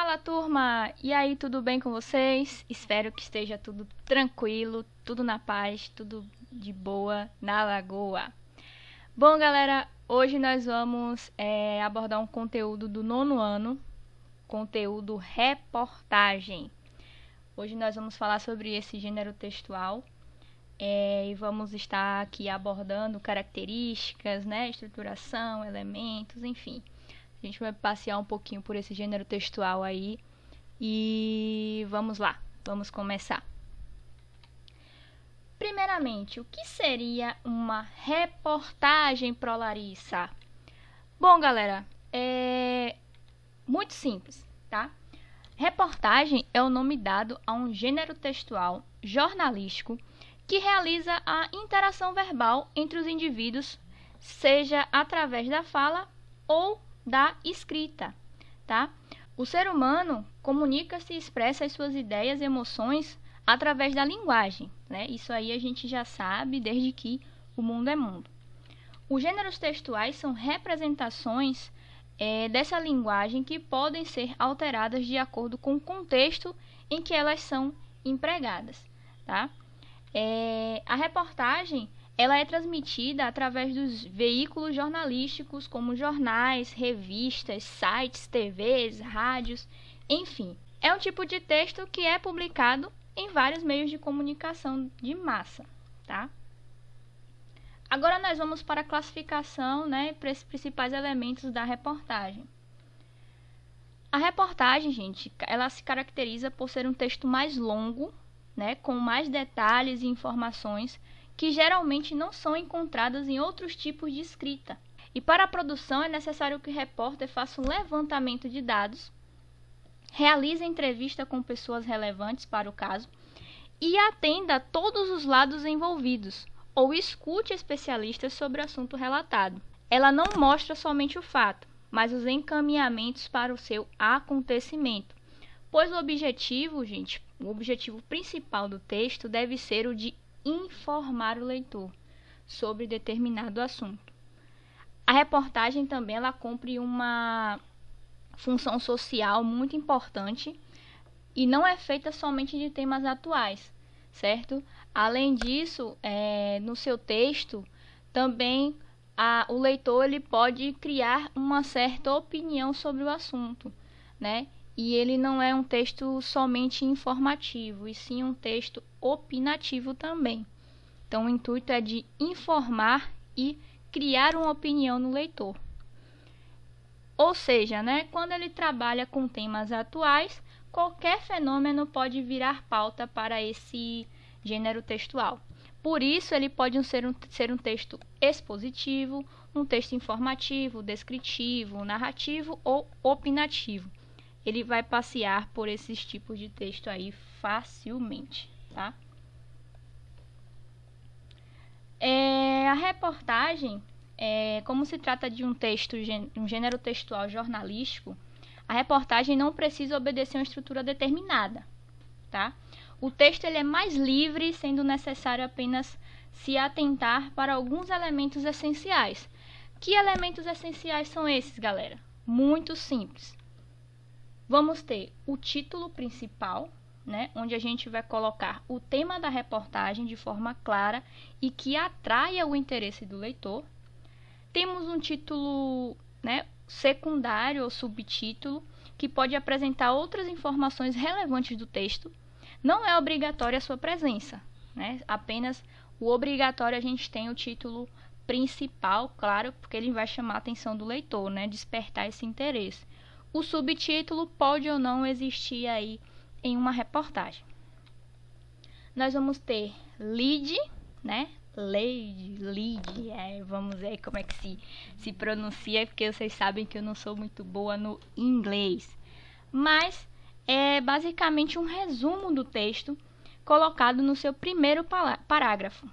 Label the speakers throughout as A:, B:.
A: Fala, turma! E aí, tudo bem com vocês? Espero que esteja tudo tranquilo, tudo na paz, tudo de boa na lagoa. Bom, galera, hoje nós vamos abordar um conteúdo do 9º ano, conteúdo reportagem. Hoje nós vamos falar sobre esse gênero textual e vamos estar aqui abordando características, né, estruturação, elementos, enfim. A gente vai passear um pouquinho por esse gênero textual aí e vamos lá, vamos começar. Primeiramente, o que seria uma reportagem, Pro Larissa? Bom, galera, é muito simples, tá? Reportagem é o nome dado a um gênero textual jornalístico que realiza a interação verbal entre os indivíduos, seja através da fala ou da escrita, tá? O ser humano comunica-se e expressa as suas ideias e emoções através da linguagem, né? Isso aí a gente já sabe desde que o mundo é mundo. Os gêneros textuais são representações dessa linguagem que podem ser alteradas de acordo com o contexto em que elas são empregadas, tá? A reportagem ela é transmitida através dos veículos jornalísticos, como jornais, revistas, sites, TVs, rádios, enfim. É um tipo de texto que é publicado em vários meios de comunicação de massa, tá? Agora nós vamos para a classificação, né, para esses principais elementos da reportagem. A reportagem, gente, ela se caracteriza por ser um texto mais longo, né, com mais detalhes e informações que geralmente não são encontradas em outros tipos de escrita. E para a produção é necessário que o repórter faça um levantamento de dados, realize entrevista com pessoas relevantes para o caso e atenda a todos os lados envolvidos, ou escute especialistas sobre o assunto relatado. Ela não mostra somente o fato, mas os encaminhamentos para o seu acontecimento, pois o objetivo principal do texto deve ser o de informar o leitor sobre determinado assunto. A reportagem também ela cumpre uma função social muito importante e não é feita somente de temas atuais, certo? Além disso, no seu texto, também o leitor ele pode criar uma certa opinião sobre o assunto, né? E ele não é um texto somente informativo, e sim um texto opinativo também. Então, o intuito é de informar e criar uma opinião no leitor. Ou seja, né, quando ele trabalha com temas atuais, qualquer fenômeno pode virar pauta para esse gênero textual. Por isso, ele pode ser um texto expositivo, um texto informativo, descritivo, narrativo ou opinativo. Ele vai passear por esses tipos de texto aí facilmente, tá? A reportagem, como se trata de um gênero textual jornalístico, a reportagem não precisa obedecer uma estrutura determinada, tá? O texto ele é mais livre, sendo necessário apenas se atentar para alguns elementos essenciais. Que elementos essenciais são esses, galera? Muito simples. Vamos ter o título principal, né, onde a gente vai colocar o tema da reportagem de forma clara e que atraia o interesse do leitor. Temos um título, né, secundário ou subtítulo, que pode apresentar outras informações relevantes do texto. Não é obrigatória a sua presença, né? Apenas o obrigatório a gente tem o título principal, claro, porque ele vai chamar a atenção do leitor, né, despertar esse interesse. O subtítulo pode ou não existir aí em uma reportagem. Nós vamos ter lead, né? Lead, vamos ver como é que se pronuncia, porque vocês sabem que eu não sou muito boa no inglês. Mas é basicamente um resumo do texto colocado no seu primeiro parágrafo,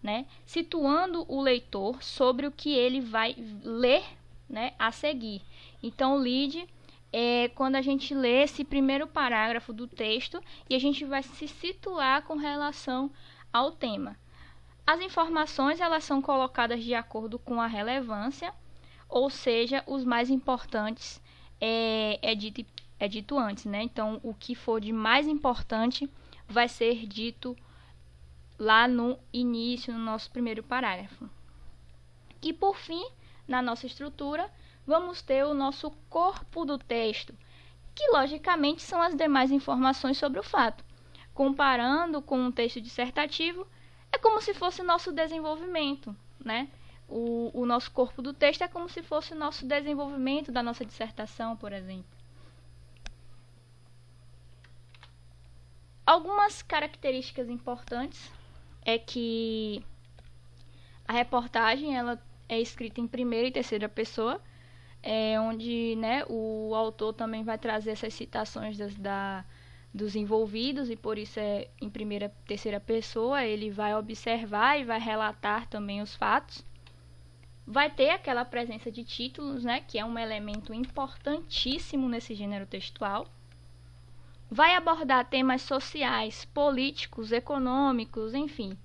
A: né? Situando o leitor sobre o que ele vai ler, né, a seguir. Então, o lead é quando a gente lê esse primeiro parágrafo do texto e a gente vai se situar com relação ao tema. As informações elas são colocadas de acordo com a relevância, ou seja, os mais importantes é dito é dito antes, né? Então, o que for de mais importante vai ser dito lá no início, no nosso primeiro parágrafo. E por fim, na nossa estrutura, vamos ter o nosso corpo do texto, que logicamente são as demais informações sobre o fato. Comparando com um texto dissertativo, é como se fosse o nosso desenvolvimento, né? O nosso corpo do texto é como se fosse o nosso desenvolvimento da nossa dissertação, por exemplo. Algumas características importantes é que a reportagem ela é escrita em primeira e terceira pessoa, onde, né, o autor também vai trazer essas citações dos envolvidos, e por isso é em primeira e terceira pessoa. Ele vai observar e vai relatar também os fatos. Vai ter aquela presença de títulos, né, que é um elemento importantíssimo nesse gênero textual. Vai abordar temas sociais, políticos, econômicos, enfim,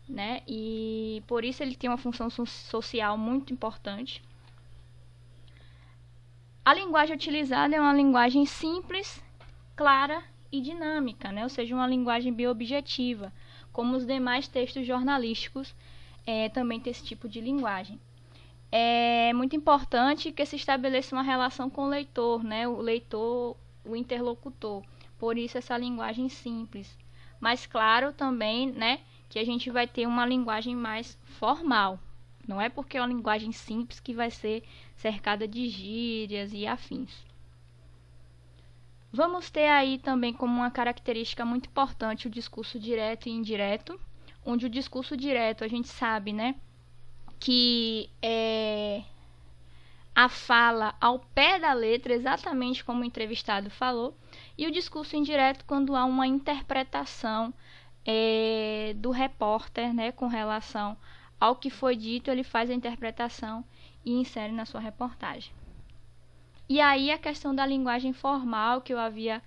A: né? E por isso ele tem uma função social muito importante. A linguagem utilizada é uma linguagem simples, clara e dinâmica, né? Ou seja, uma linguagem bem objetiva, como os demais textos jornalísticos também tem esse tipo de linguagem. É muito importante que se estabeleça uma relação com o leitor, né? O leitor, o interlocutor. Por isso essa linguagem simples. Mas claro também, né, que a gente vai ter uma linguagem mais formal. Não é porque é uma linguagem simples que vai ser cercada de gírias e afins. Vamos ter aí também como uma característica muito importante o discurso direto e indireto, onde o discurso direto a gente sabe, né, que é a fala ao pé da letra, exatamente como o entrevistado falou, e o discurso indireto quando há uma interpretação do repórter, né, com relação ao que foi dito, ele faz a interpretação e insere na sua reportagem. E aí a questão da linguagem formal que eu havia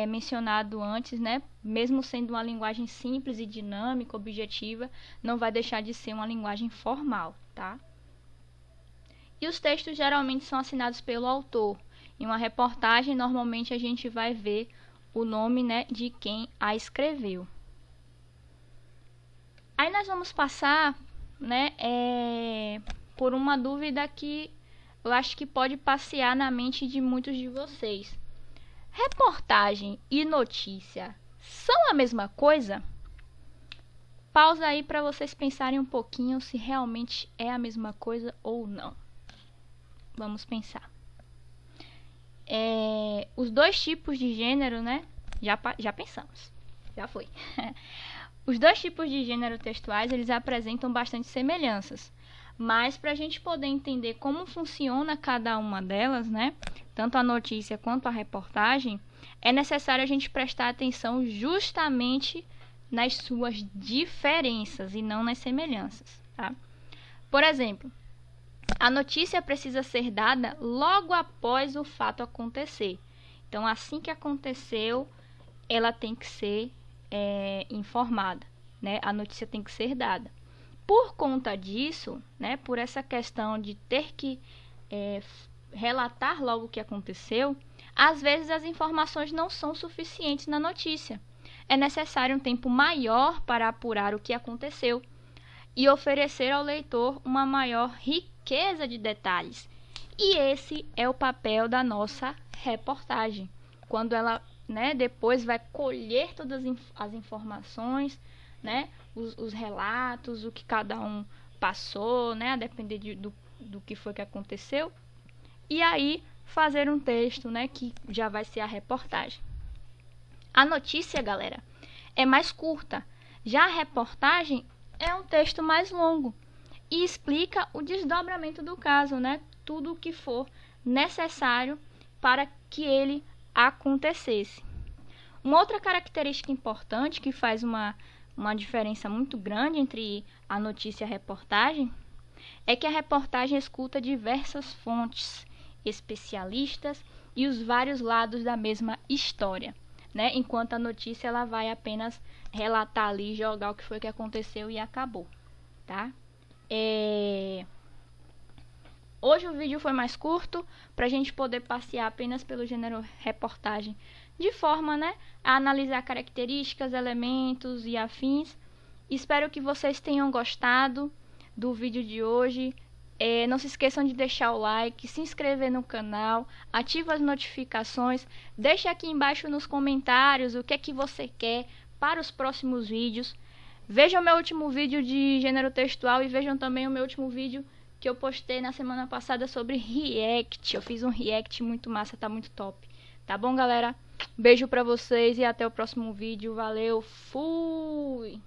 A: mencionado antes, né, mesmo sendo uma linguagem simples e dinâmica, objetiva, não vai deixar de ser uma linguagem formal, tá? E os textos geralmente são assinados pelo autor. Em uma reportagem, normalmente a gente vai ver o nome, né, de quem a escreveu. Aí nós vamos passar, né, por uma dúvida que eu acho que pode passear na mente de muitos de vocês. Reportagem e notícia são a mesma coisa? Pausa aí para vocês pensarem um pouquinho se realmente é a mesma coisa ou não. Vamos pensar. Os dois tipos de gênero, né? Já pensamos. Já foi. Os dois tipos de gênero textuais, eles apresentam bastante semelhanças. Mas para a gente poder entender como funciona cada uma delas, né? Tanto a notícia quanto a reportagem, é necessário a gente prestar atenção justamente nas suas diferenças e não nas semelhanças, tá? Por exemplo, a notícia precisa ser dada logo após o fato acontecer. Então, assim que aconteceu, ela tem que ser informada, né? A notícia tem que ser dada. Por conta disso, né, por essa questão de ter que relatar logo o que aconteceu, às vezes as informações não são suficientes na notícia. É necessário um tempo maior para apurar o que aconteceu e oferecer ao leitor uma maior riqueza de detalhes. E esse é o papel da nossa reportagem, quando ela, né, depois vai colher todas as informações, né, os relatos, o que cada um passou, né, a depender do que foi que aconteceu, e aí fazer um texto, né, que já vai ser a reportagem. A notícia, galera, é mais curta, já a reportagem é um texto mais longo e explica o desdobramento do caso, né, tudo o que for necessário para que ele acontecesse. Uma outra característica importante que faz uma diferença muito grande entre a notícia e a reportagem é que a reportagem escuta diversas fontes, especialistas e os vários lados da mesma história, né? Enquanto a notícia ela vai apenas relatar ali, jogar o que foi que aconteceu e acabou, tá? Hoje o vídeo foi mais curto, para a gente poder passear apenas pelo gênero reportagem, de forma, né, a analisar características, elementos e afins. Espero que vocês tenham gostado do vídeo de hoje. Não se esqueçam de deixar o like, se inscrever no canal, ativa as notificações, deixe aqui embaixo nos comentários o que é que você quer para os próximos vídeos. Vejam o meu último vídeo de gênero textual e vejam também o meu último vídeo que eu postei na semana passada sobre React. Eu fiz um React muito massa, tá muito top. Tá bom, galera? Beijo pra vocês e até o próximo vídeo. Valeu, fui!